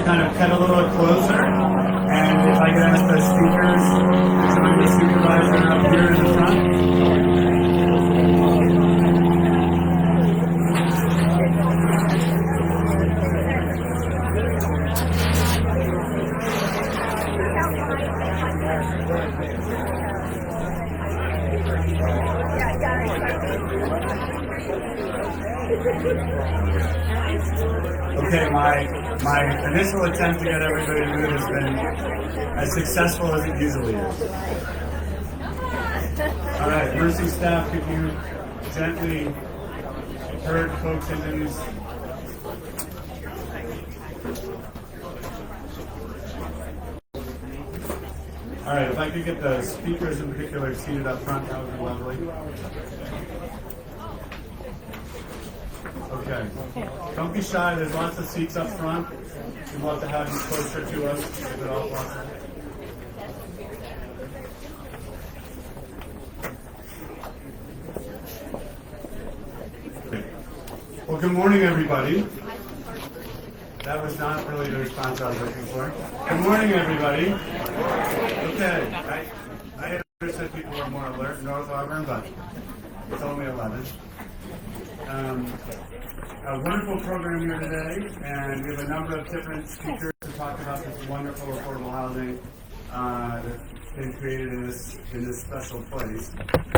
kind of cut a little closer, and if I could ask the speakers to join the supervisor up here in the front. Okay, my initial attempt to get everybody to move has been as successful as it usually is. All right, Mercy staff, could you gently herd folks into these? All right, if I could get the speakers in particular seated up front, that would be lovely. Okay. Don't be shy. There's lots of seats up front. We'd love to have you closer to us if at all possible. Okay. Well, good morning, everybody. That was not really the response I was looking for. Good morning, everybody. Okay. I had understood people were more alert in North Auburn, but it's only 11. A wonderful program here today, and we have a number of different speakers to talk about this wonderful affordable housing that's been created in this special place.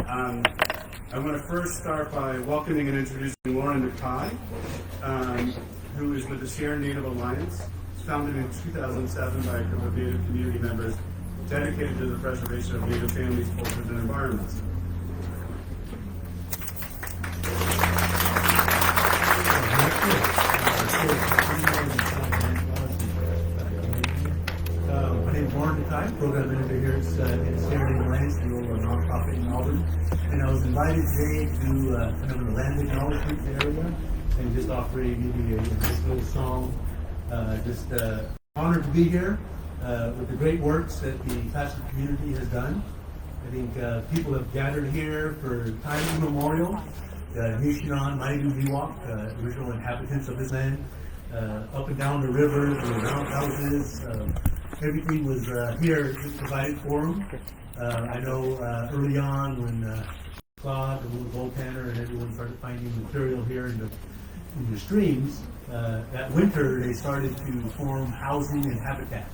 I want to first start by welcoming and introducing Lauren Todd, who is with the Sierra Native Alliance, founded in 2007 by a group of Native community members dedicated to the preservation of Native families, cultures, and environments. My name is Lauren Todd, program manager here at Sierra Native Alliance, the little nonprofit in Auburn. And I was invited today to kind of a land acknowledgement area and just offer maybe a nice little song. Just honored to be here with the great works that the pastoral community has done. I think people have gathered here for time immemorial. Nishinan, Maidu, Miwok, original inhabitants of this land, up and down the rivers, the round houses, everything was here provided for them. I know early on when Claude, the little gold panner, and everyone started finding material here in the streams, that winter they started to form housing and habitat.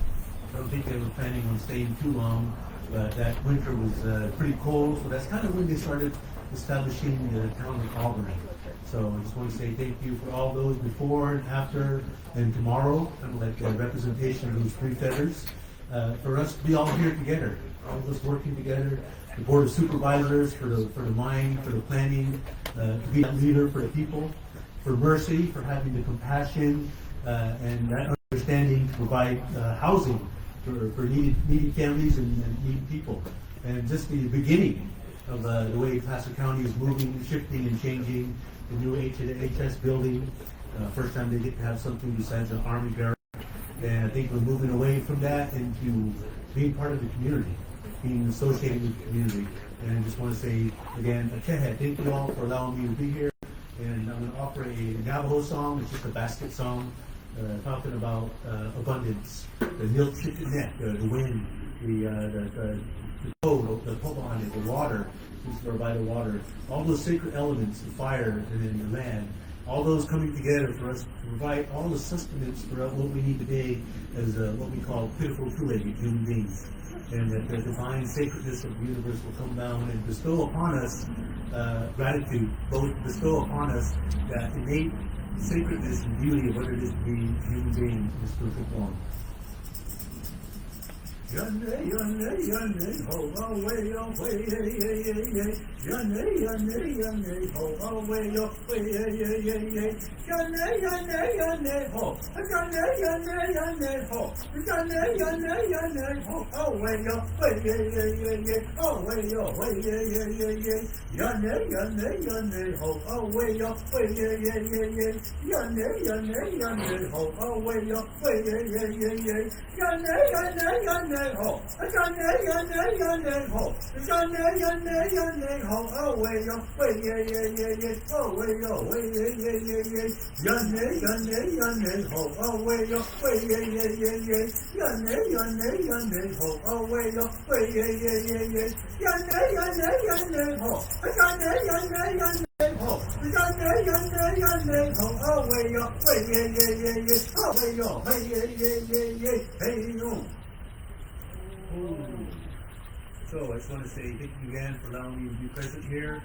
I don't think they were planning on staying too long, but that winter was pretty cold, so that's kind of when they started establishing the town of Auburn. So I just want to say thank you for all those before and after and tomorrow, kind of like a representation of those three feathers, for us to be all here together, all of us working together, the board of supervisors for the mind, for the planning, to be a leader for the people, for Mercy, for having the compassion and that understanding to provide housing for needy families and needy people. And just the beginning of the way Placer County is moving, shifting, and changing. The new HS building, first time they get to have something besides an Army barrack. And I think we're moving away from that into being part of the community, being associated with the community. And I just want to say again, thank you all for allowing me to be here. And I'm going to offer a Navajo song. It's just a basket song talking about abundance, the milk chicken neck, the wind, the Pocahontas, the water, who's by the water, all those sacred elements, the fire and then the land, all those coming together for us to provide all the sustenance for what we need today as what we call pitiful two-legged human beings. And that the divine sacredness of the universe will come down and bestow upon us gratitude, both bestow upon us that innate sacredness and beauty of what it is to be a human being in spiritual form. Yonne, yonne, yonne, ho, away, away, hey, hey, hey, hey. Yonne, yonne, yonne, ho, away, away, hey, hey, hey, hey. Yonne, yonne, yonne, ho. Yonne, yonne, yonne, ho. Yonne, yonne, yonne, ho, away, away, hey, hey, hey, hey. Away, away, hey, hey, hey, hey. Yonne, yonne, yonne, ho, away, away, hey, hey, hey, hey. Yonne, yonne, yonne, ho, away, away, hey, hey, hey, hey. Yonne, yonne, yonne. ho. Yonder ho. Yonder ho. Oh way yo, way yeah. Oh way yo, way yeah. Yonder ho. Oh way yo, way yeah. Yonder ho. Oh way yo, way yeah. Yonder ho. Yonder ho. Yonder ho. Oh way yo, way yeah. Oh way yo, way yeah. Hey yo. So I just want to say thank you again for allowing me to be present here.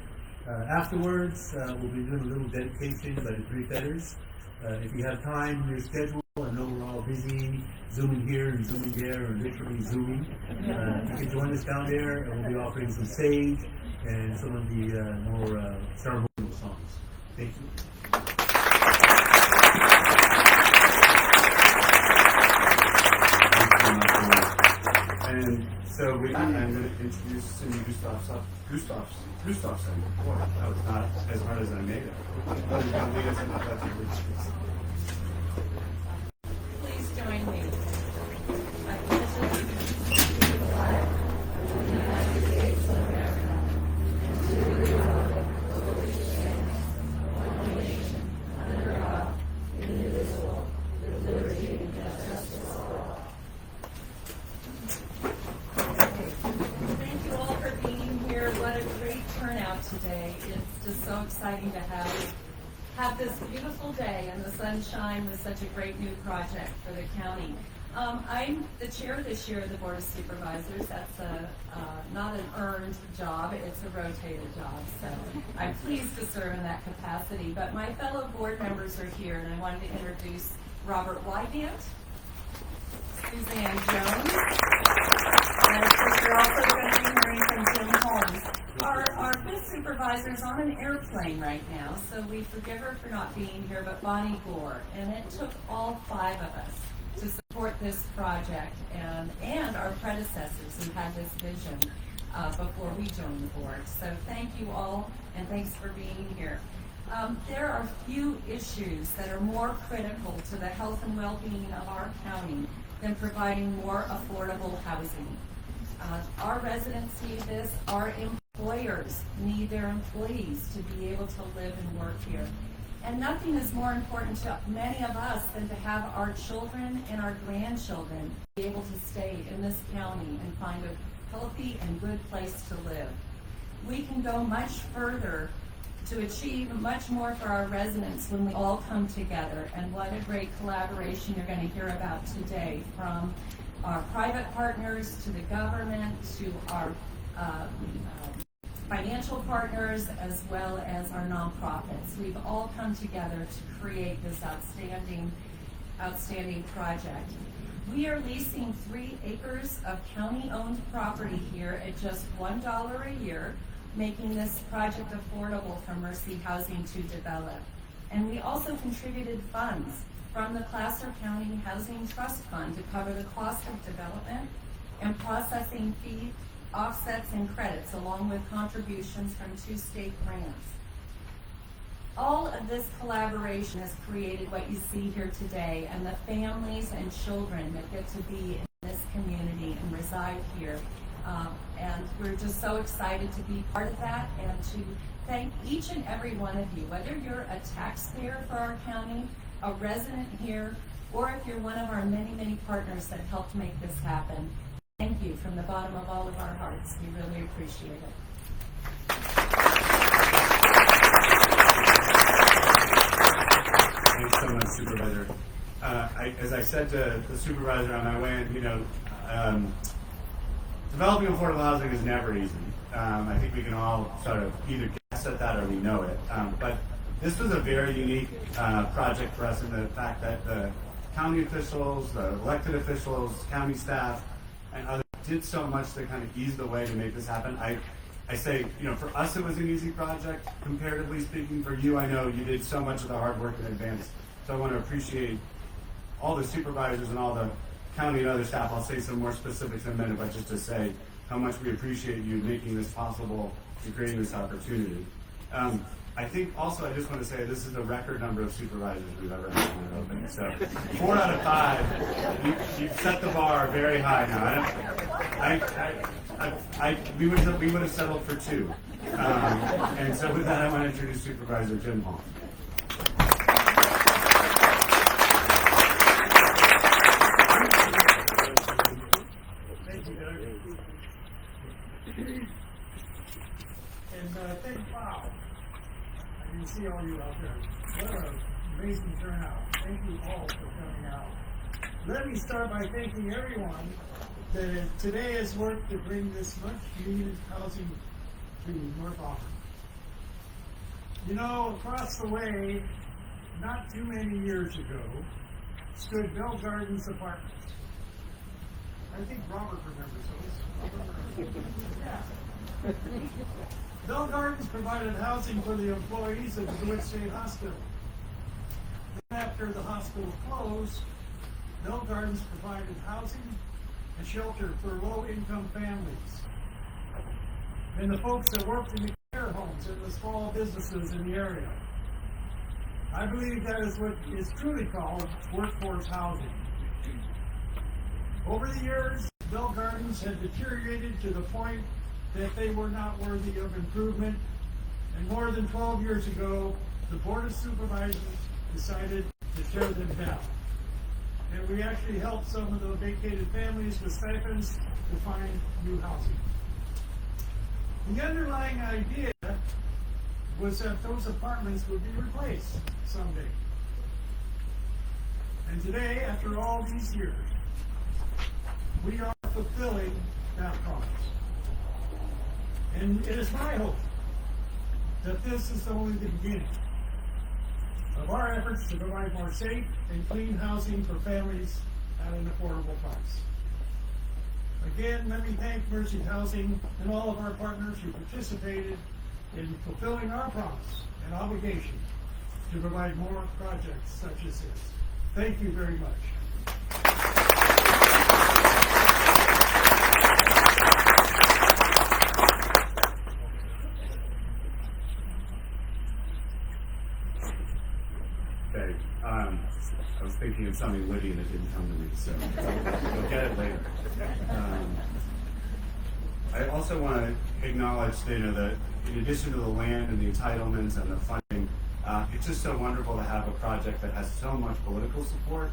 Afterwards, we'll be doing a little dedication by the three feathers. If you have time in your schedule, I know we're all busy zooming here and zooming there and literally zooming. You can join us down there and we'll be offering some sage and some of the more ceremonial songs. Thank you. And so with that, I'm going to introduce Cindy Gustafson. Boy, that was not as hard as I made it. But you're going to lead us in the Pledge of Allegiance. Please join me. I pledge allegiance to the flag of the United States of America and to the republic for which it stands, one nation, under God, indivisible, with liberty and justice for all. Thank you all for being here. What a great turnout today. It's just so exciting to have this beautiful day and the sunshine with such a great new project for the county. I'm the chair this year of the Board of Supervisors. That's not an earned job, it's a rotated job. So I'm pleased to serve in that capacity. But my fellow board members are here, and I wanted to introduce Robert Wygant, Suzanne Jones, and of course we're also going to be hearing from Jim Holmes. Our fifth supervisor is on an airplane right now, so we forgive her for not being here, but Bonnie Gore. And it took all five of us to support this project and our predecessors who had this vision before we joined the board. So thank you all, and thanks for being here. There are few issues that are more critical to the health and well-being of our county than providing more affordable housing. Our residents need this. Our employers need their employees to be able to live and work here. And nothing is more important to many of us than to have our children and our grandchildren be able to stay in this county and find a healthy and good place to live. We can go much further to achieve much more for our residents when we all come together. And what a great collaboration you're going to hear about today, from our private partners to the government to our financial partners, as well as our nonprofits. We've all come together to create this outstanding project. We are leasing 3 acres of county-owned property here at just $1 a year, making this project affordable for Mercy Housing to develop. And we also contributed funds from the Placer County Housing Trust Fund to cover the cost of development and processing fee offsets and credits, along with contributions from 2 state grants. All of this collaboration has created what you see here today, and the families and children that get to be in this community and reside here. And we're just so excited to be part of that, and to thank each and every one of you, whether you're a taxpayer for our county, a resident here, or if you're one of our many, many partners that helped make this happen. Thank you from the bottom of all of our hearts. We really appreciate it. Thanks so much, Supervisor. As I said to the supervisor on my way in, developing affordable housing is never easy. I think we can all sort of either guess at that or we know it. But this was a very unique project for us in the fact that the county officials, the elected officials, county staff, and others did so much to kind of ease the way to make this happen. I say, for us it was an easy project, comparatively speaking. For you, I know you did so much of the hard work in advance. So I want to appreciate all the supervisors and all the county and other staff. I'll say some more specifics in a minute, but just to say how much we appreciate you making this possible and creating this opportunity. I think also I just want to say this is the record number of supervisors we've ever had on an opening. So 4 out of 5, you've set the bar very high now. We would have settled for 2. And so with that, I want to introduce Supervisor Jim Hall. Wow, I can see all you out there. What an amazing turnout. Thank you all for coming out. Let me start by thanking everyone that today has worked to bring this much needed housing to North Auburn. You know, across the way, not too many years ago, stood Bell Gardens Apartments. I think Robert remembers those. Yeah. Bell Gardens provided housing for the employees of the DeWitt State Hospital. Then after the hospital closed, Bell Gardens provided housing and shelter for low-income families and the folks that worked in the care homes and the small businesses in the area. I believe that is what is truly called workforce housing. Over the years, Bell Gardens had deteriorated to the point that they were not worthy of improvement, and more than 12 years ago, the Board of Supervisors decided to tear them down. And we actually helped some of the vacated families with stipends to find new housing. The underlying idea was that those apartments would be replaced someday. And today, after all these years, we are fulfilling that promise. And it is my hope that this is only the beginning of our efforts to provide more safe and clean housing for families at an affordable price. Again, let me thank Mercy Housing and all of our partners who participated in fulfilling our promise and obligation to provide more projects such as this. Thank you very much. Okay, I was thinking of something witty and it didn't come to me, so we'll get it later. I also want to acknowledge, that in addition to the land and the entitlements and the funding, it's just so wonderful to have a project that has so much political support.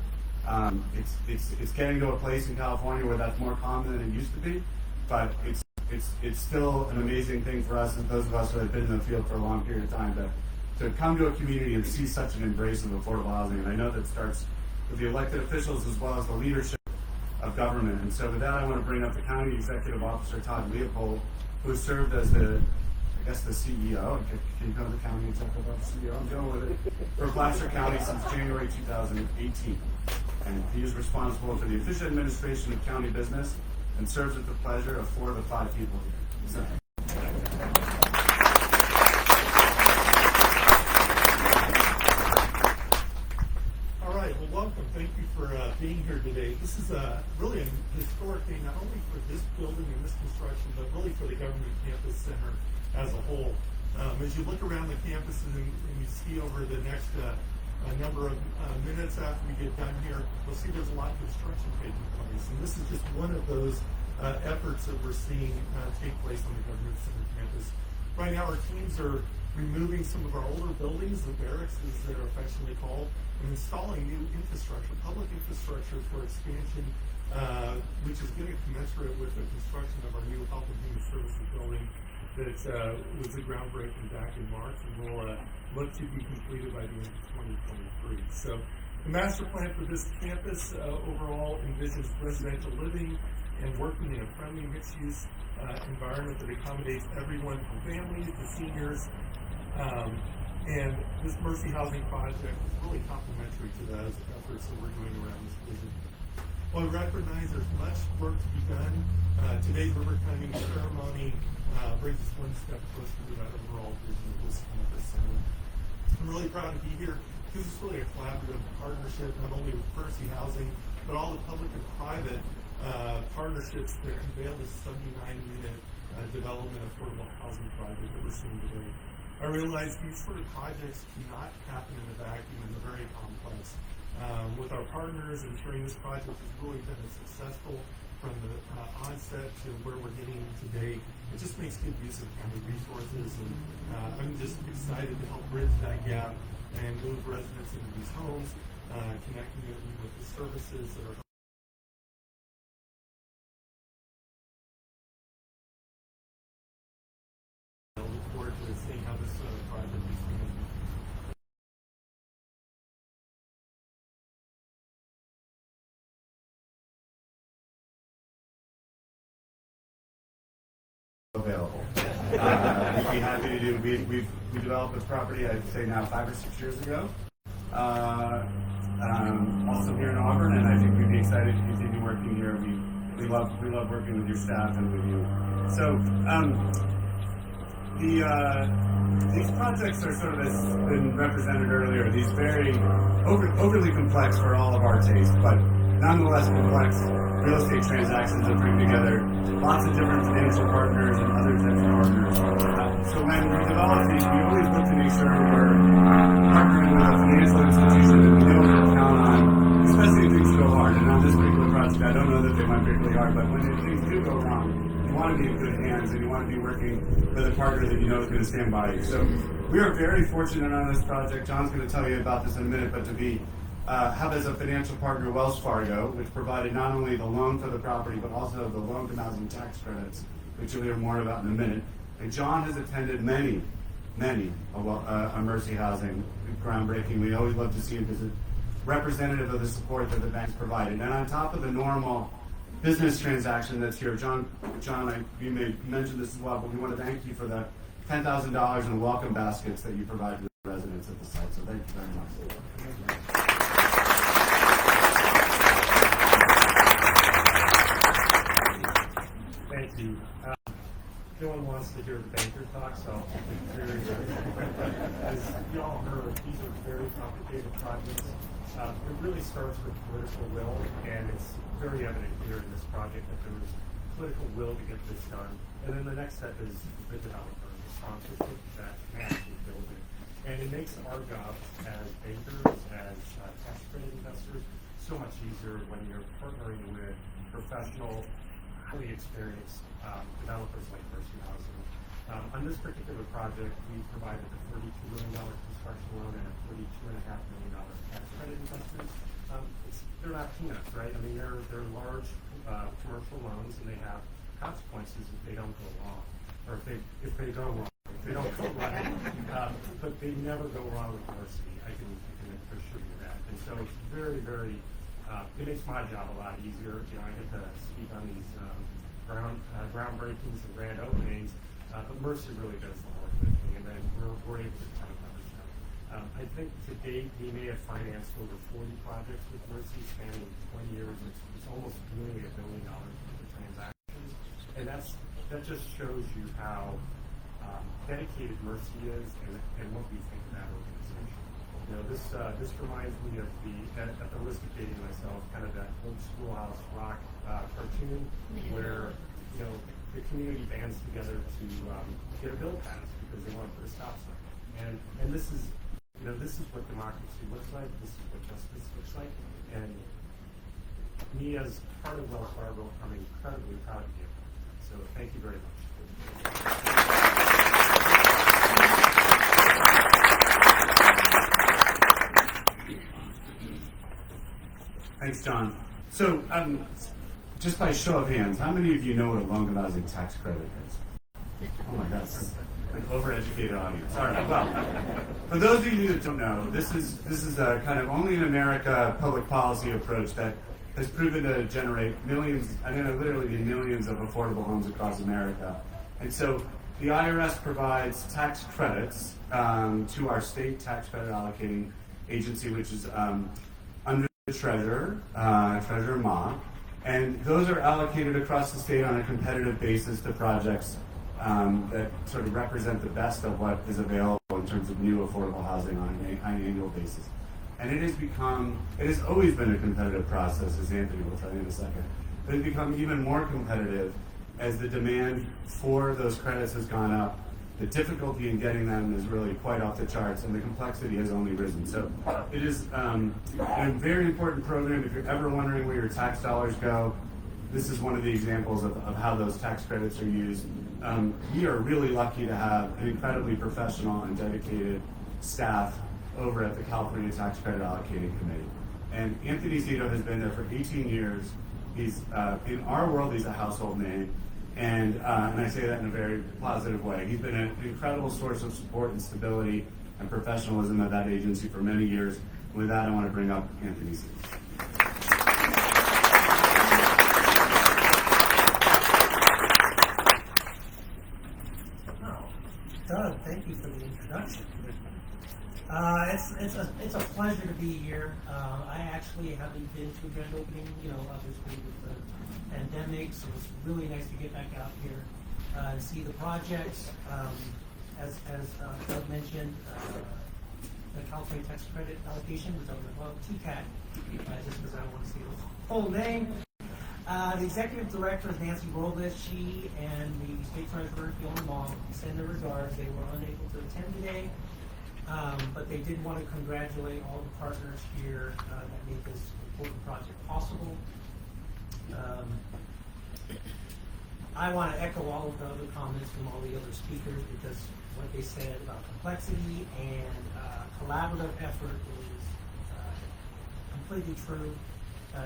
It's getting to a place in California where that's more common than it used to be, but it's still an amazing thing for us and those of us who have been in the field for a long period of time to come to a community and see such an embrace of affordable housing. And I know that starts with the elected officials as well as the leadership of government. And so with that, I want to bring up the County Executive Officer, Todd Leopold, who served as the CEO. Can you go to the County Executive Officer? CEO? I'm going with it. For Placer County since January 2018. And he is responsible for the efficient administration of county business and serves at the pleasure of 4 of the 5 people here. So. Welcome. Thank you for being here today. This is really a historic day, not only for this building and this construction, but really for the Government Campus Center as a whole. As you look around the campus and you see over the next number of minutes after we get done here, you'll see there's a lot of construction taking place. And this is just one of those efforts that we're seeing take place on the Government Center campus. Right now, our teams are removing some of our older buildings, the barracks as they're affectionately called, and installing new infrastructure, public infrastructure for expansion, which is getting commensurate with the construction of our new Health and Human Services building that was a groundbreaking back in March and will look to be completed by the end of 2023. So the master plan for this campus overall envisions residential living and working in a friendly mixed-use environment that accommodates everyone from families to seniors. And this Mercy Housing project is really complementary to those efforts that we're doing around this vision. While we recognize there's much work to be done, today's river cutting ceremony brings us one step closer to that overall vision of this campus. And I'm really proud to be here because it's really a collaborative partnership, not only with Mercy Housing, but all the public and private partnerships that unveil this 79-unit development affordable housing project that we're seeing today. I realize these sort of projects cannot happen in a vacuum and they're very complex. With our partners, ensuring this project has really been successful from the onset to where we're getting today. It just makes good use of county resources, and I'm just excited to help bridge that gap and move residents into these homes, connecting them with the services that are to seeing how this project is going to be. Available. We'd be happy to do. We developed this property, I'd say now 5 or 6 years ago. Also here in Auburn, and I think we'd be excited to continue working here. We love working with your staff and with you. So. These projects are sort of, as been represented earlier, these very overly complex for all of our taste, but nonetheless complex real estate transactions that bring together lots of different financial partners and other types of partners. So when we develop these, we always look to make sure we're partnering with a financial institution that we know we can count on, especially if things go hard. And on this particular project, I don't know that they went particularly hard, but when things do go wrong, you want to be in good hands and you want to be working with a partner that you know is going to stand by you. So we are very fortunate on this project. John's going to tell you about this in a minute, but to be have as a financial partner Welch Fargo, which provided not only the loan for the property, but also the loan to housing tax credits, which you'll hear more about in a minute. And John has attended many a Mercy Housing groundbreaking. We always love to see him visit, representative of the support that the bank's provided. And on top of the normal business transaction that's here, John, you may mention this as well, but we want to thank you for the $10,000 in welcome baskets that you provide to the residents at the site. So thank you very much. Thank you. No one wants to hear the banker talk, so I'll keep it very, very quick. As you all heard, these are very complicated projects. It really starts with political will, and it's very evident here in this project that there was political will to get this done. And then the next step is the developer, the sponsorship that massive building. And it makes our job as bankers, as tax credit investors, so much easier when you're partnering with professional, highly experienced developers like Mercy Housing. On this particular project, we provided a $32 million construction loan and a $42.5 million tax credit investment. They're not peanuts, right? I mean, they're large commercial loans, and they have consequences if they don't go wrong, or if they go wrong. If they don't go right, but they never go wrong with Mercy. I can assure you that. And so it's very, very. It makes my job a lot easier. You know, I get to speak on these groundbreakings and grand openings, but Mercy really does the hard lifting, and then we're able to kind of cover stuff. I think to date we may have financed over 40 projects with Mercy spanning 20 years. It's almost nearly $1 billion worth of transactions, and that just shows you how dedicated Mercy is and what we think of that organization. You know, this reminds me of at the risk of dating myself, kind of that old Schoolhouse Rock cartoon where, you know, the community bands together to get a bill passed because they want to put a stop sign. And this is what democracy looks like. This is what justice looks like. And me as part of Welch Fargo, I'm incredibly proud of you. So thank you very much. Thanks, John. So, just by show of hands, how many of you know what a loan to housing tax credit is? Oh my gosh, an overeducated audience. All right. Well, for those of you that don't know, this is a kind of only in America public policy approach that has proven to generate millions, literally millions of affordable homes across America. And so, the IRS provides tax credits to our state tax credit allocating agency, which is under the Treasurer Ma, and those are allocated across the state on a competitive basis to projects that sort of represent the best of what is available in terms of new affordable housing on an annual basis. And it has always been a competitive process, as Anthony will tell you in a second, but it's become even more competitive as the demand for those credits has gone up the difficulty in getting them is really quite off the charts, and the complexity has only risen. So it is a very important program. If you're ever wondering where your tax dollars go, this is one of the examples of how those tax credits are used. We are really lucky to have an incredibly professional and dedicated staff over at the California Tax Credit Allocating Committee. And Anthony Zito has been there for 18 years. He's, in our world, he's a household name. And I say that in a very positive way. He's been an incredible source of support and stability and professionalism at that agency for many years. With that, I want to bring up Anthony Zito. Doug, thank you for the introduction. It's a pleasure to be here. I actually haven't been to a grand opening, obviously with the pandemic, so it's really nice to get back out here and see the projects. As Doug mentioned, the California Tax Credit Allocation, which I'm going to call TCAT, just because I don't want to say the full name. The executive director is Nancy Robles. She and the state treasurer, Fiona Long, send their regards. They were unable to attend today, but they did want to congratulate all the partners here that made this important project possible. I want to echo all of the other comments from all the other speakers, because what they said about complexity and collaborative effort is completely true.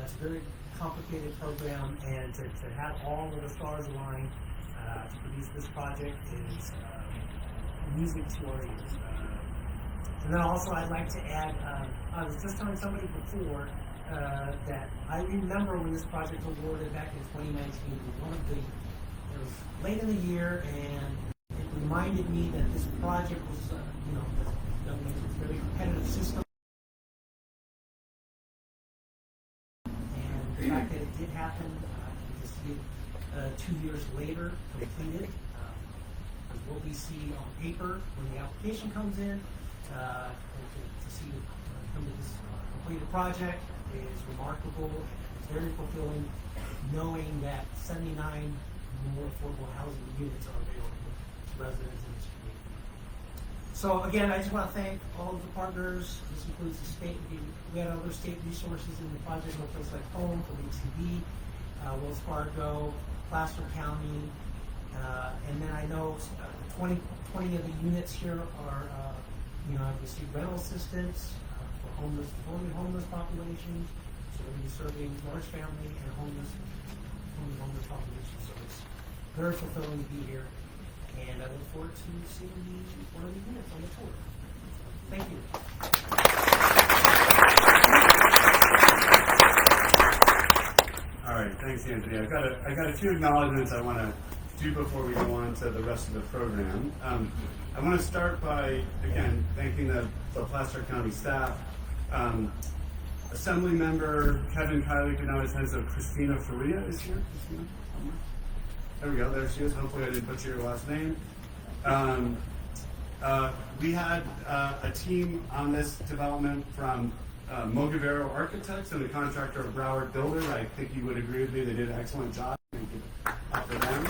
It's a very complicated program, and to have all of the stars align to produce this project is music to our ears. And then also I'd like to add, I was just telling somebody before that I remember when this project was awarded back in 2019, it was late in the year, and it reminded me that this project was, a very competitive system. The fact that it did happen, to see it 2 years later completed, what we see on paper when the application comes in, to see it come to this completed project is remarkable. It's very fulfilling, knowing that 79 more affordable housing units are available to residents in this community. So again, I just want to thank all of the partners. This includes the state. We had other state resources in the project, no place like home from HCB, Wells Fargo, Placer County, and then I know 20 of the units here are, have received rental assistance for homeless populations. So we'll be serving large family and homeless populations. So it's very fulfilling to be here. And I look forward to seeing one of the units on the tour. Thank you. All right, thanks, Anthony. I got a few acknowledgments I want to do before we go on to the rest of the program. I want to start by, again, thanking the Placer County staff. Assembly member Kevin Kiley could not attend, so Christina Faria is here. Christina? There we go, there she is. Hopefully I didn't butcher your last name. We had a team on this development from Mogavero Architects and the contractor of Broward Builder. I think you would agree with me, they did an excellent job. Thank you for them.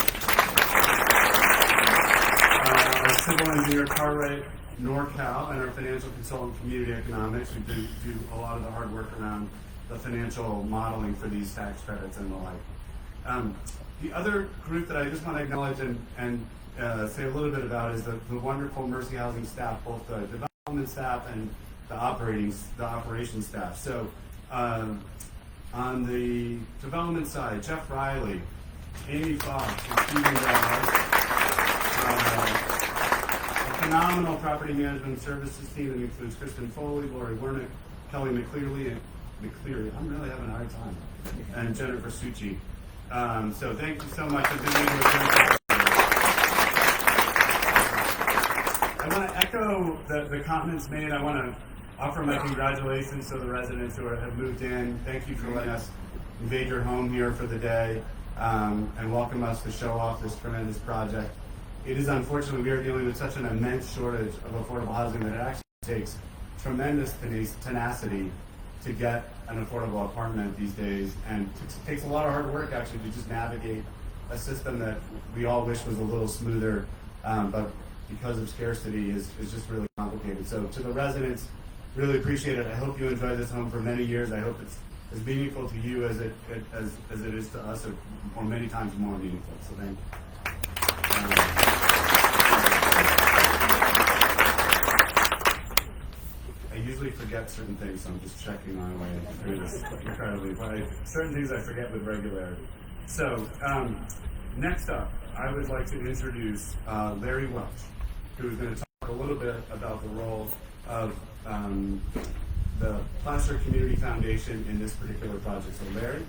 Our civil engineer Cartwright NorCal and our financial consultant Community Economics, who do a lot of the hard work around the financial modeling for these tax credits and the like. The other group that I just want to acknowledge and say a little bit about is the wonderful Mercy Housing staff, both the development staff and the operations staff. So on the development side, Jeff Riley, Amy Fox, and Stephen a phenomenal property management services team that includes Kristen Foley, Lori Wernick, Kelly McCleary, I'm really having a hard time, and Jennifer Succi. So thank you so much for being here. I want to echo the comments made. I want to offer my congratulations to the residents who have moved in. Thank you for letting us invade your home here for the day and welcome us to show off this tremendous project. It is unfortunate we are dealing with such an immense shortage of affordable housing that it actually takes tremendous tenacity to get an affordable apartment these days, and it takes a lot of hard work actually to just navigate a system that we all wish was a little smoother, but because of scarcity is just really complicated. So to the residents, really appreciate it. I hope you enjoy this home for many years. I hope it's as meaningful to you as it is to us, or many times more meaningful. So thank you. I usually forget certain things, so I'm just checking my way through this incredibly. But certain things I forget with regularity. So next up, I would like to introduce Larry Welch, who is going to talk a little bit about the role of the Placer Community Foundation in this particular project. So Larry?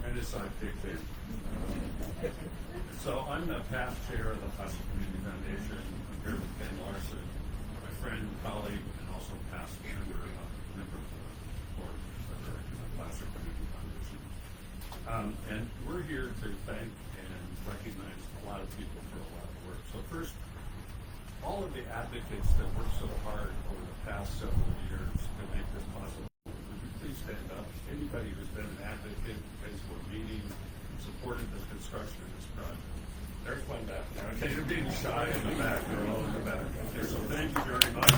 I decide big thing. So I'm the past chair of the Placer Community Foundation. I'm here with Ken Larson, my friend, colleague, and also past member of the board of directors of the Placer Community Foundation. And we're here to thank and recognize a lot of people for a lot of work. So first, all of the advocates that worked so hard over the past several years to make this possible. Would you please stand up? Anybody who's been an advocate, been to a meeting, supported the construction of this project. There's one back there. Okay, you're being shy in the back. They're all in the back. Okay, so thank you very much.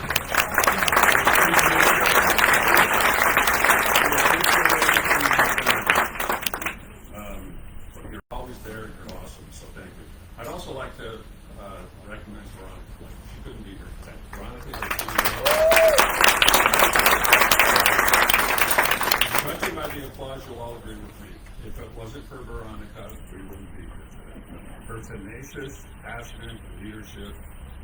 You're always there. You're awesome. So thank you. I'd also like to recognize Veronica. She couldn't be here today. Veronica is judging by the applause, you'll all agree with me. If it wasn't for Veronica, we wouldn't be here today. Her tenacious, passionate leadership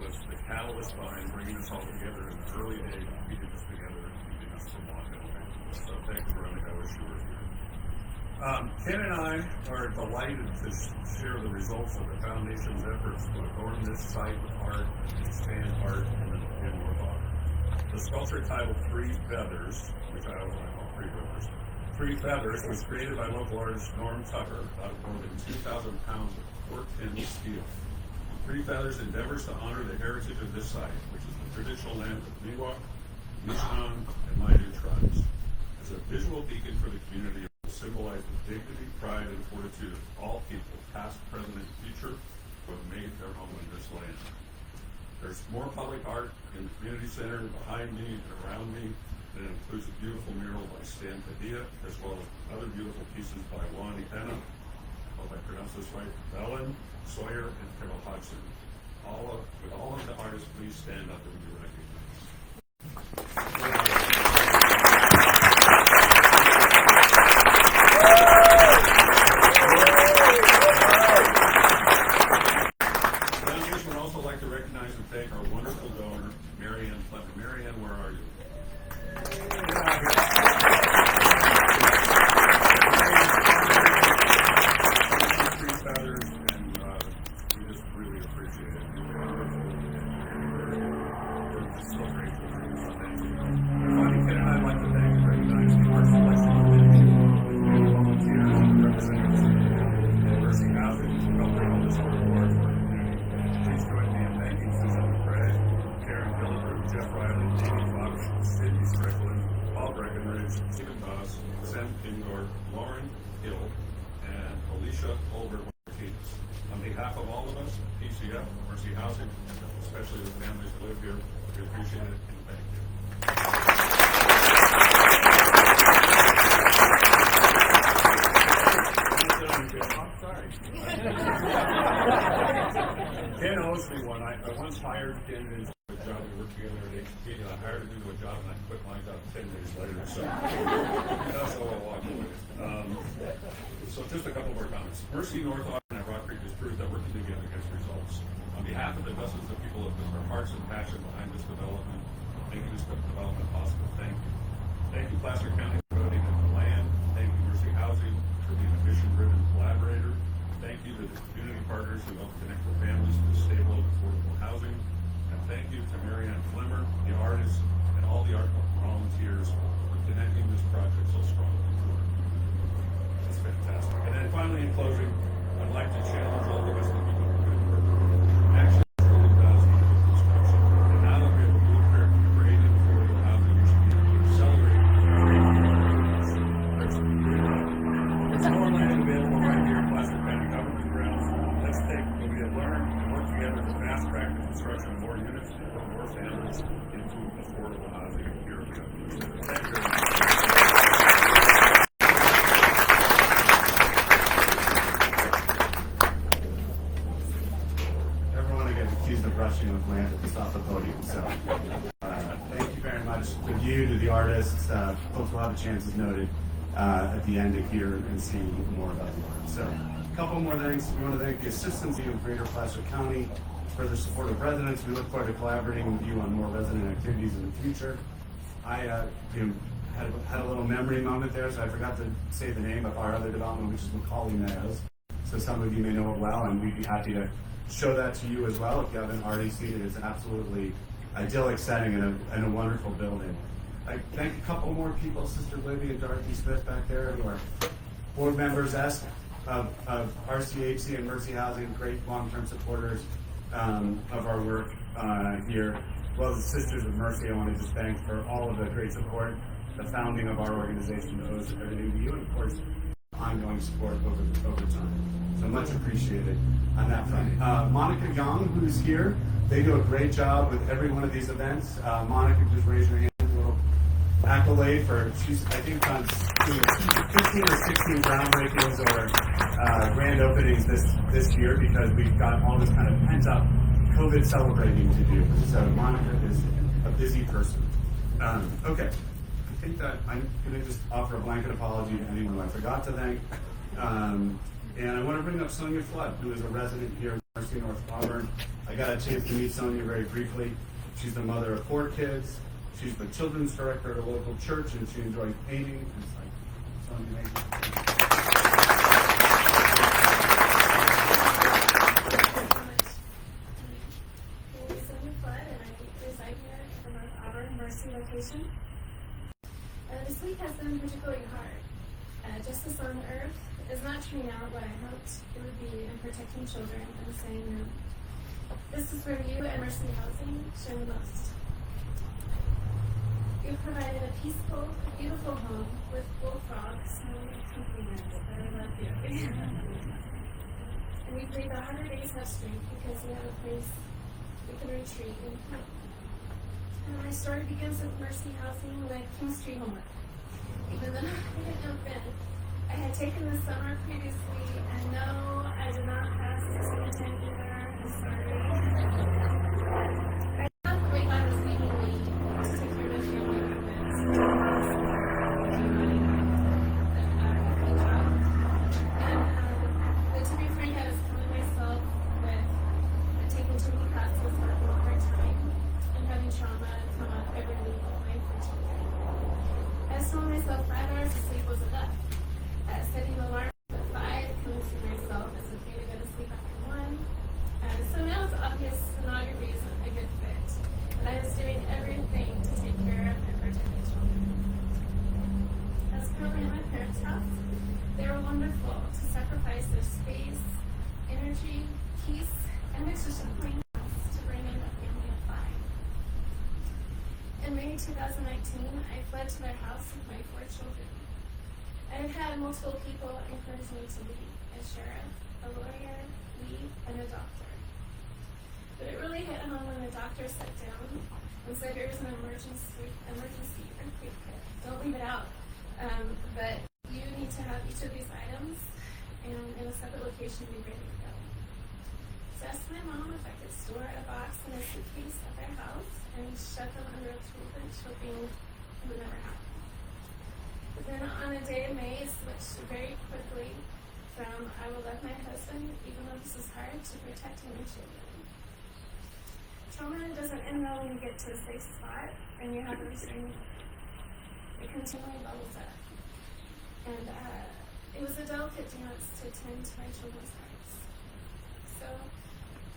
was the catalyst behind bringing us all together in the early days, keeping us together and keeping us from walking away. So thank you, Veronica. I wish you were here. Ken and I are delighted to share the results of the Foundation's efforts to adorn this site with art and expand art in North Auburn. The sculpture titled Three Feathers, which I always call Three Rivers, Three Feathers was created by local artist Norm Tucker out of more than 2,000 pounds of work-in steel. Three Feathers endeavors to honor the heritage of this site, which is the traditional land of Miwok, Nishan, and Maidu tribes. As a visual beacon for the community, it will symbolize the dignity, pride, and fortitude of all people, past, present, and future, who have made their home in this land. There's more public art in the community center behind me and around me. It includes a beautiful mural by Stan Padilla, as well as other beautiful pieces by Wani Penna, hope I pronounce this right, Bellen, Sawyer, and Carol Hodgson. With all of the artists, please stand up and be recognized. The foundation would also like to recognize and thank our wonderful donor, Mary Ann Fleming. Mary Ann, where are you? Three Feathers, and we just really appreciate it. We're just so grateful for you. So thank you. Finally, Ken and I'd like to thank and recognize the art selection committee, volunteers, and representatives of Mercy North Auburn who helped bring all this hard work for our community. Please join me in thanking Susan McRae, Karen Gillibert, Jeff Riley, Jamie Fox, Sydney Strickland, Paul Breckenridge, Stephen Doss, Sam Kingor, Lauren Hill, and Alicia Olbert-Martinez. On behalf of all of us, PCF, Mercy Housing, especially the families that live here, we appreciate it and thank you. I'm sorry. Ken owes me one. I once hired Ken into a job. We worked together at HT, and I hired him into a job, and I quit my job 10 days later. So that's how I walked away. So just a couple more comments. Mercy North Auburn and Rock Creek has proved that working together gets results. On behalf of the dozens of people who put their hearts and passion behind this development, making this development possible, thank you. Thank you, Placer County, for donating the land. Thank you, Mercy Housing, for being a mission-driven collaborator. Thank you to the community partners who help connect their families to stable and affordable housing. And thank you to Mary Ann Flemmer, the artists, and all the art volunteers for connecting this project so strongly to our community. It's fantastic. And then finally, in closing, I'd like to challenge all of us to keep up a good work. Action truly does need to be construction. And now that we have a blueprint for creative affordable housing, we should be celebrating. There's Thank you very much to you, to the artists. Folks will have a chance, as noted, at the end to hear and see more about the art. So, a couple more things. We want to thank the assistance of Greater Placer County for their support of residents. We look forward to collaborating with you on more resident activities in the future. I had a little memory moment there, so I forgot to say the name of our other development, which is Macaulay Meadows. So some of you may know it well, and we'd be happy to show that to you as well if you haven't already seen it. It's an absolutely idyllic setting and a wonderful building. I thank a couple more people, Sister Libby and Dorothy Smith back there, who are board members of RCHC and Mercy Housing, great long-term supporters of our work here. Well, the Sisters of Mercy, I want to just thank for all of the great support. The founding of our organization owes everything to you, and of course, ongoing support over time. So much appreciated on that front. Monica Young, who's here, they do a great job with every one of these events. Monica, just raise your hand. A little accolade for, she's, I think, done 15 or 16 groundbreakings or grand openings this year, because we've got all this kind of pent-up COVID celebrating to do. So Monica is a busy person. Okay. I think that I'm going to just offer a blanket apology to anyone who I forgot to thank. And I want to bring up Sonia Flood, who is a resident here in Mercy North Auburn. I got a chance to meet Sonia very briefly. She's the mother of 4 kids. She's the children's director at a local church, and she enjoys painting. It's like, Sonia, thank you. Mercy location. This week has been particularly hard. Justice on earth is not turning out what I hoped it would be in protecting children and saying no. This is where you and Mercy Housing shine the most. You've provided a peaceful, beautiful home with bullfrogs and compliments. I love you. And we pray the harder days have strength because you have a place we can retreat and come. And my story begins with Mercy Housing with chemistry homework. Even though I didn't know Ben, I had taken the summer previously, and no, I did not pass 610 either. I'm sorry. I thought the way God was leading me to take care of my family movements. But to be frank, I was killing myself with taking too many classes, working all my time, and having trauma come up every week of my children. I was telling myself 5 hours of sleep was enough. Setting the alarm at 5, coming to myself, it's okay to go to sleep after 1. So now it's obvious monogamy isn't a good fit. And I was doing everything to take care of and protect my children. I was currently at my parents' house. They were wonderful to sacrifice their space, energy, peace, and extra clean house to bring in a family of 5. In May 2019, I fled to their house with my 4 children. I have had multiple people encourage me to leave: a sheriff, a lawyer, me, and a doctor. But it really hit home when the doctor sat down and said there was an emergency earthquake kit. Don't leave it out. But you need to have each of these items and in a separate location be ready to go. So I asked my mom if I could store a box in a suitcase at their house and shut them under a tool bench, hoping it would never happen. But then on a day in May, it switched very quickly from I will love my husband, even though this is hard, to protecting my children. Trauma doesn't end well when you get to a safe spot and you have a restraining order. It continually bubbles up. And it was a delicate dance to tend to my children's hearts. So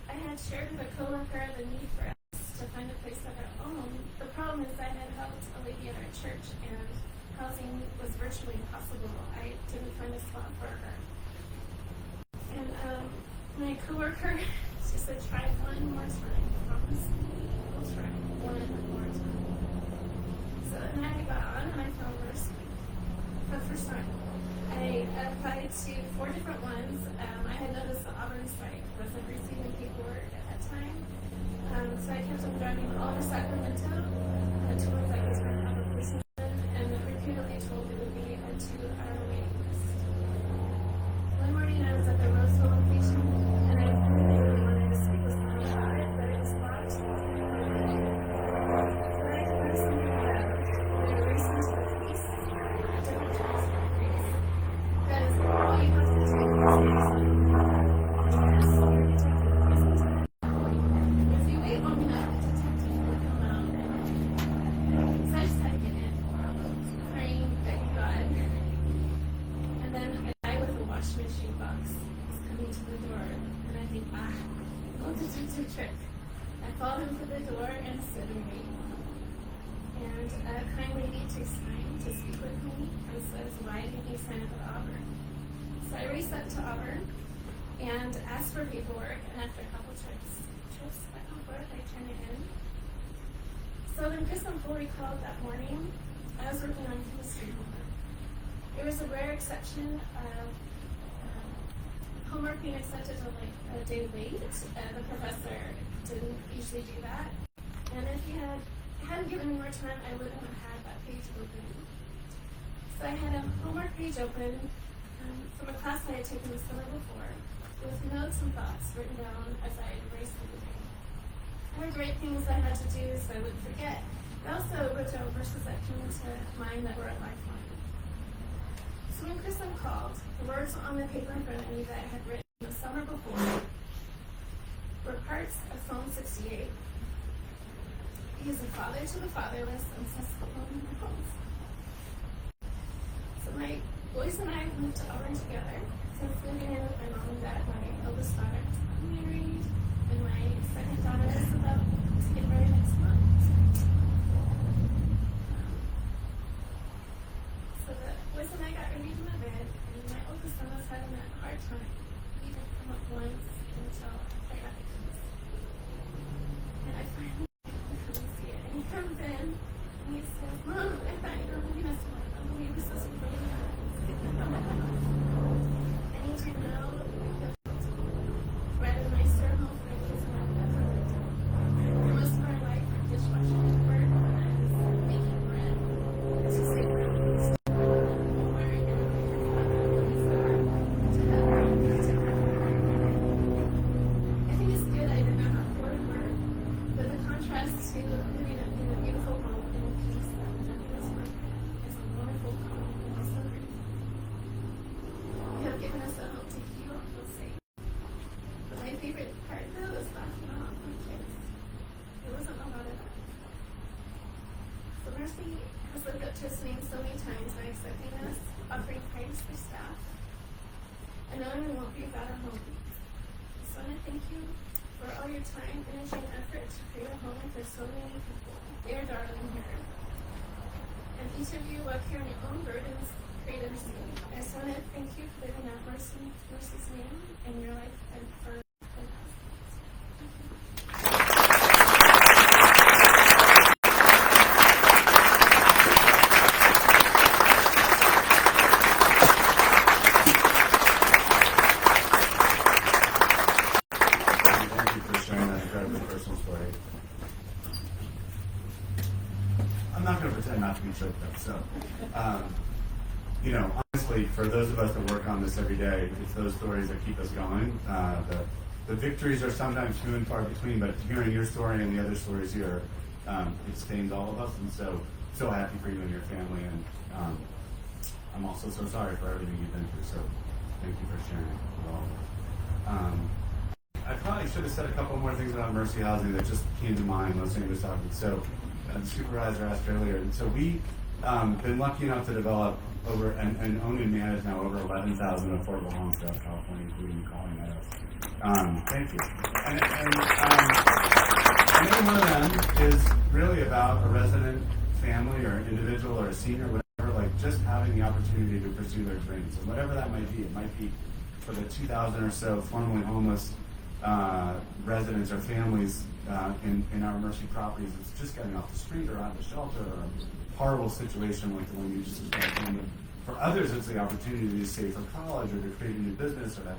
I had shared with a coworker the need for us to find a place of our own. The problem is I had helped a lady at our church, and housing was virtually impossible. I didn't find a spot for her. And my coworker, she said, try one more time. Promise me we'll try one more time. So then I got on and I found Mercy for the first time. I applied to 4 different ones. I had noticed the Auburn site wasn't receiving paperwork at that time. So I kept on driving all over Sacramento to ones I was going to have a placement. And repeatedly told it would be a 2-hour waiting list. One morning I was at the Roseville location, and I really wanted to speak with someone about it, but it was locked. I trick. I followed him to the door and stood and waited. And a kind lady takes time to speak with me and says, why didn't you sign up at Auburn? So I raced up to Auburn and asked for paperwork, and after a couple trips back and forth, I turned it in. So when Kristen fully called that morning, I was working on chemistry homework. There was a rare exception of homework being accepted a day late. The professor didn't usually do that. And if he hadn't given me more time, I wouldn't have had that page open. So I had a homework page open from a class I had taken the summer before, with notes and thoughts written down as I raced through the day. There were great things I had to do so I wouldn't forget. I also wrote down verses that came into mind that were a lifeline. So when Kristen called, the words on the paper in front of me that I had written the summer before were parts of Psalm 68. He is a father to the fatherless and sustainer in their homes. So my boys and I moved to Auburn together. Since moving in with my mom and dad, my eldest daughter is married, and my second daughter is about to get married next month. So the boys and I got ready to move in, and my oldest son was having a hard time. He didn't come up once until I got the keys. And I finally see it. And he comes in and he says, Mom, I thought you were leaving us alone. I believe this is really nice. I need to know rather than my serve home for kids and I've never lived. For most of my life, I dishwashing at work when I was making bread. To say brownies. I think it's good I didn't know how to work, but the contrast to living in a beautiful home and a peace that none of us work is a wonderful calm and I'm so grateful. You have given us a home to heal and feel safe. But my favorite part though was laughing off my kids. There wasn't a lot of that. So Mercy has lived up to his name so many times by accepting us, offering praise for staff, and knowing we won't be without a home. So I want to thank you for all your time, energy, and effort to create a home for so many people. They are darling here. And each of you, while carrying your own burdens, create a mercy. I just want to thank you for living out Mercy's name in your life and for us. Thank you for sharing that incredibly personal story. I'm not going to pretend not to be choked up. So, honestly, for those of us that work on this every day, it's those stories that keep us going. The victories are sometimes few and far between, but hearing your story and the other stories here, it stains all of us. And so happy for you and your family. And I'm also so sorry for everything you've been through. So thank you for sharing it with all of us. I probably should have said a couple more things about Mercy Housing that just came to mind listening to this talking. So, the supervisor asked earlier, and so we've been lucky enough to develop over and own and manage now over 11,000 affordable homes throughout California, including calling at us. Thank you. And every one of them is really about a resident family or individual or a senior, whatever, like just having the opportunity to pursue their dreams. And whatever that might be, it might be for the 2,000 or so formerly homeless residents or families in our Mercy properties. It's just getting off the street or out of the shelter or a horrible situation like the one you just described. For others, it's the opportunity to save for college or to create a new business or to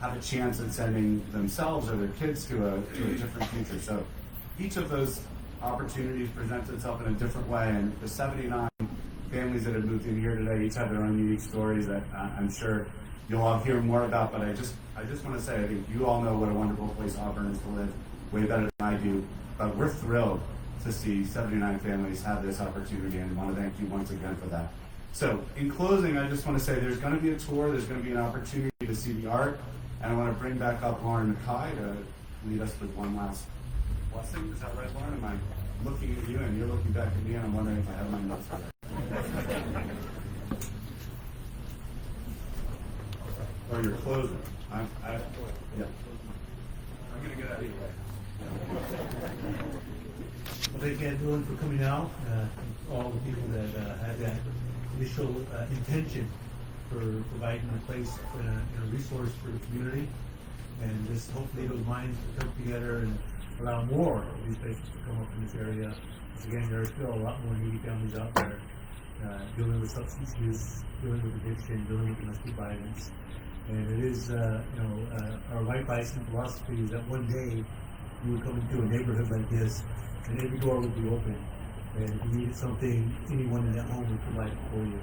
have a chance at sending themselves or their kids to a different future. So each of those opportunities presents itself in a different way, and the 79 families that have moved in here today each have their own unique stories that I'm sure you'll all hear more about. But I just want to say, I think you all know what a wonderful place Auburn is to live, way better than I do. But we're thrilled to see 79 families have this opportunity, and I want to thank you once again for that. So in closing, I just want to say there's going to be a tour, there's going to be an opportunity to see the art, and I want to bring back up Lauren McKay to lead us with one last blessing. Is that right, Lauren? Am I looking at you and you're looking back at me, and I'm wondering if I have my notes right? Or you're closing. Yeah. I'm going to get out of your way. Yeah. thank everyone for coming out, all the people that had that initial intention for providing a place and a resource for the community. And just hopefully those minds will come together and allow more of these places to come up in this area. Because again, there are still a lot more needy families out there dealing with substance use, dealing with addiction, dealing with domestic violence. And it is, our white bison philosophy is that one day you would come into a neighborhood like this and every door would be open. And if you needed something, anyone in that home would provide it for you.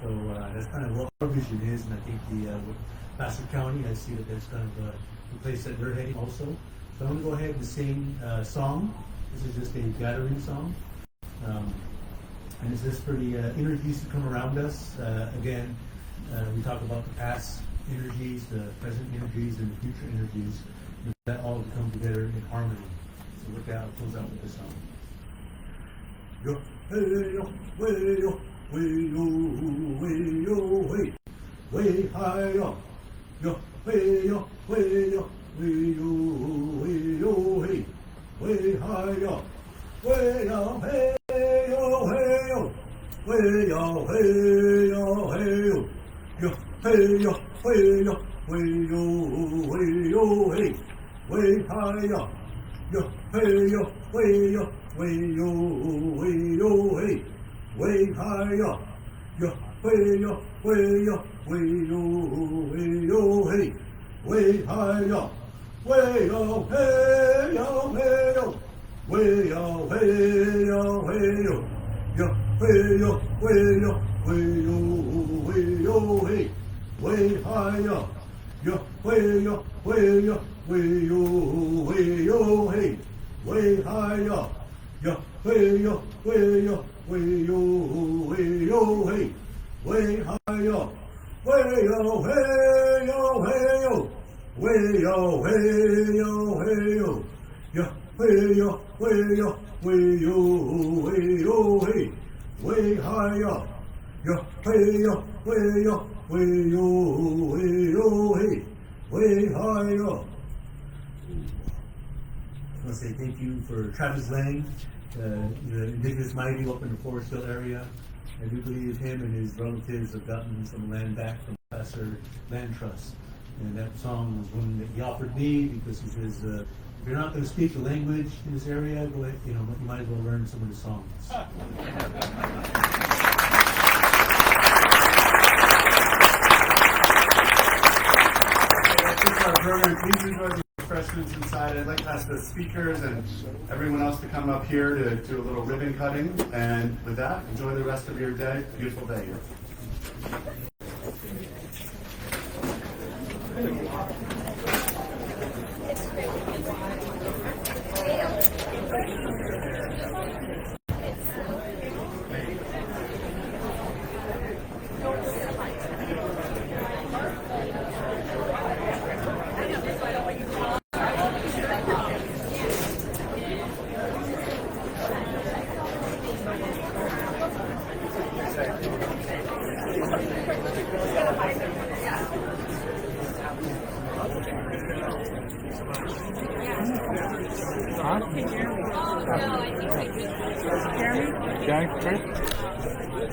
So that's kind of what our vision is, and I think with Placer County, I see that that's kind of the place that they're heading also. So I'm going to go ahead and sing a song. This is just a gathering song. And it's just for the energies to come around us. Again, we talk about the past energies, the present energies, and the future energies. And that all come together in harmony. So with that, I'll close out with this song. Yo, hey, yo, way, yo, way, yo, way, yo, way, way, hi, yo, yo, way, yo, way, yo, way, yo, way, yo, hey, way, hi, yo, way, yo, hey, yo, hey, yo, way, yo, hey, yo, hey, yo, yo, hey, yo, way, yo, way, yo, hey, way, hi, yo, yo, hey, yo, way, yo, way, yo, hey, way, hi, yo, yo, way, yo, way, yo, way, yo, hey, way, hi, yo, way, yo, hey, yo, hey, yo, way, yo, hey, yo, hey, yo, yo, way, yo, way, yo, way, yo, hey, way, hi, yo, yo, way, yo, way, yo, way, yo, hey, way, hi, yo, yo, way, yo, way, yo, way, yo, hey, way, hi, yo, way, yo, hey, yo, hey, yo, way, yo, hey, yo, hey, yo, yo, way, yo, way, yo, hey, way, hi, yo, yo, way, yo, way, yo, hey, way, hi, yo. I want to say thank you for Travis Lang, the indigenous mighty up in the Forest Hill area. I do believe him and his relatives have gotten some land back from Placer Land Trust. And that song was one that he offered me because he says, if you're not going to speak the language in this area, go ahead, you might as well learn some of the songs. Our program, please enjoy the refreshments inside. I'd like to ask the speakers and everyone else to come up here to do a little ribbon cutting. And with that, enjoy the rest of your day. Beautiful day here.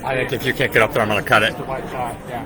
I think if you can't get up there, I'm going to cut it. The white dot, yeah.